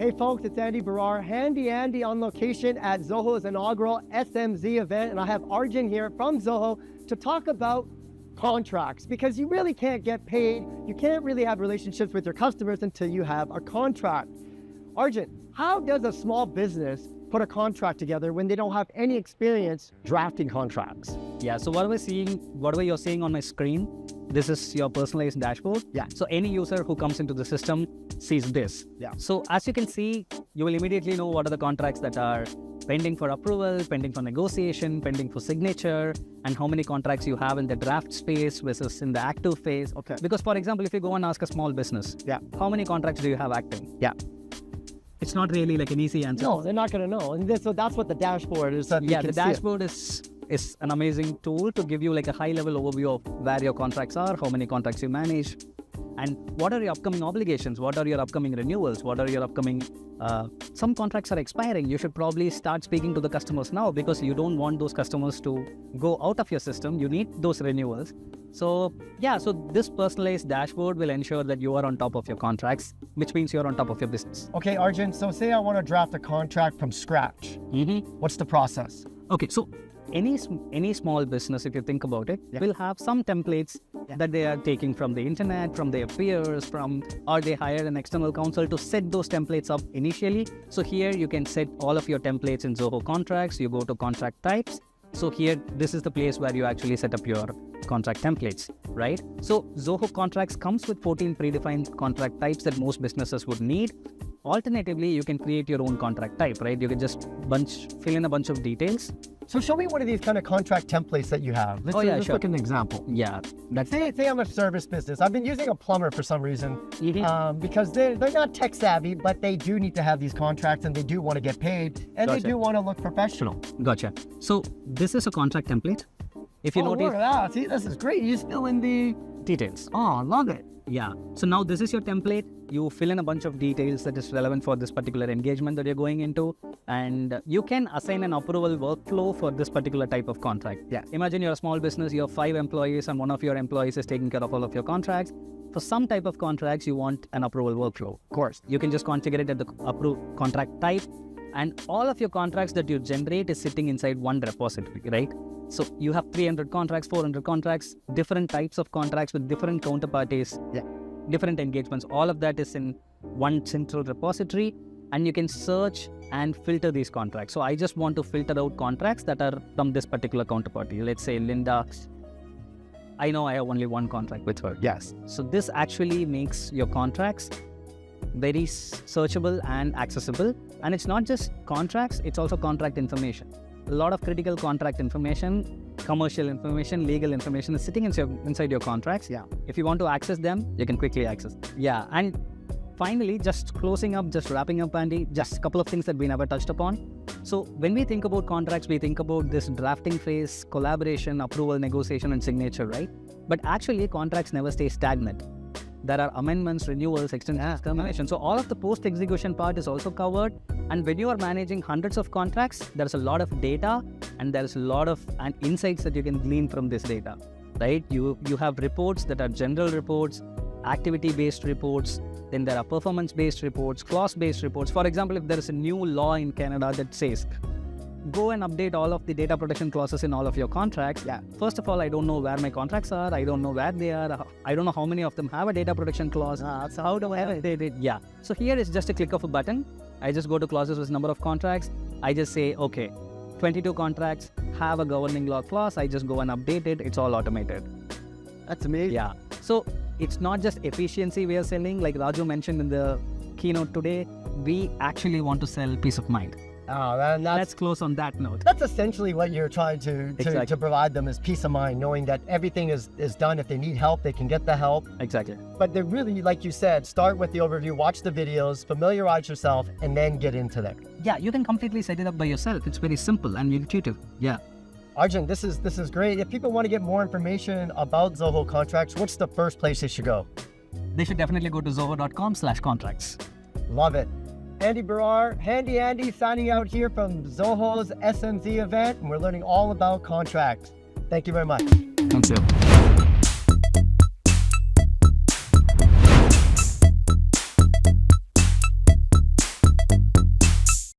Hey folks, it's Andy Barar, Handy Andy on location at Zoho's inaugural SMZ event, and I have Arjun here from Zoho to talk about contracts, because you really can't get paid, you can't really have relationships with your customers until you have a contract. Arjun, how does a small business put a contract together when they don't have any experience drafting contracts? Yeah, so whatever you're seeing on my screen, this is your personalized dashboard. Yeah. So any user who comes into the system sees this. Yeah. So as you can see, you will immediately know what are the contracts that are pending for approval, pending for negotiation, pending for signature, and how many contracts you have in the draft space versus in the active phase. Okay. Because for example, if you go and ask a small business, how many contracts do you have acting? Yeah. It's not really like an easy answer. No, they're not going to know. And so that's what the dashboard is. The dashboard is an amazing tool to give you like a high-level overview of where your contracts are, how many contracts you manage, and what are your upcoming obligations, what are your upcoming renewals, what are your upcoming... some contracts are expiring. You should probably start speaking to the customers now, because you don't want those customers to go out of your system. You need those renewals. So yeah, so this personalized dashboard will ensure that you are on top of your contracts, which means you're on top of your business. Okay, Arjun, so say I want to draft a contract from scratch. What's the process? Okay, so any small business, if you think about it, will have some templates that they are taking from the internet, from their peers, or they hire an external counsel to set those templates up initially. So here you can set all of your templates in Zoho Contracts. You go to contract types. So here, this is the place where you actually set up your contract templates, right? So Zoho Contracts comes with 14 predefined contract types that most businesses would need. Alternatively, you can create your own contract type, right? You can just fill in a bunch of details. So show me one of these kind of contract templates that you have. Let's sure. look at an example. Yeah. Say I'm a service business. I've been using a plumber for some reason because they're not tech savvy, but they do need to have these contracts and they do want to get paid and they do want to look professional. Gotcha. So this is a contract template. If you notice, look at that. See, this is great. You just fill in the details. Oh, I love it. Yeah. So now this is your template. You fill in a bunch of details that is relevant for this particular engagement that you're going into, and you can assign an approval workflow for this particular type of contract. Yeah. Imagine you're a small business, you have 5 employees, and one of your employees is taking care of all of your contracts. For some type of contracts, you want an approval workflow. Of course. You can just configure it at the approved contract type, and all of your contracts that you generate is sitting inside one repository, right? So you have 300 contracts, 400 contracts, different types of contracts with different counterparties, different engagements. All of that is in one central repository, and you can search and filter these contracts. So I just want to filter out contracts that are from this particular counterparty. Let's say Linda, I know I have only one contract with her. Yes. So this actually makes your contracts very searchable and accessible. And it's not just contracts, it's also contract information. A lot of critical contract information, commercial information, legal information is sitting inside your contracts. Yeah. If you want to access them, you can quickly access them. Yeah. And finally, just wrapping up, Andy, just a couple of things that we never touched upon. So when we think about contracts, we think about this drafting phase, collaboration, approval, negotiation, and signature, right? But actually, contracts never stay stagnant. There are amendments, renewals, extensions, termination. So all of the post-execution part is also covered. And when you are managing hundreds of contracts, there's a lot of data and there's a lot of insights that you can glean from this data, right? You have reports that are general reports, activity-based reports, then there are performance-based reports, clause-based reports. For example, if there is a new law in Canada that says, go and update all of the data protection clauses in all of your contracts. First of all, I don't know where my contracts are. I don't know where they are. I don't know how many of them have a data protection clause. So how do I update it? Yeah. So here is just a click of a button. I just go to clauses with number of contracts. I just say, okay, 22 contracts have a governing law clause. I just go and update it. It's all automated. That's amazing. Yeah. So it's not just efficiency we are selling. Like Raju mentioned in the keynote today, we actually want to sell peace of mind. Oh, man, let's close on that note. That's essentially what you're trying to provide them, is peace of mind, knowing that everything is done. If they need help, they can get the help. Exactly. But they really, like you said, start with the overview, watch the videos, familiarize yourself, and then get into them. Yeah, you can completely set it up by yourself. It's very simple and intuitive. Yeah. Arjun, this is great. If people want to get more information about Zoho Contracts, what's the first place they should go? They should definitely go to zoho.com/contracts. Love it. Andy Barar, Handy Andy, signing out here from Zoho's SMZ event, and we're learning all about contracts. Thank you very much. Thanks, you.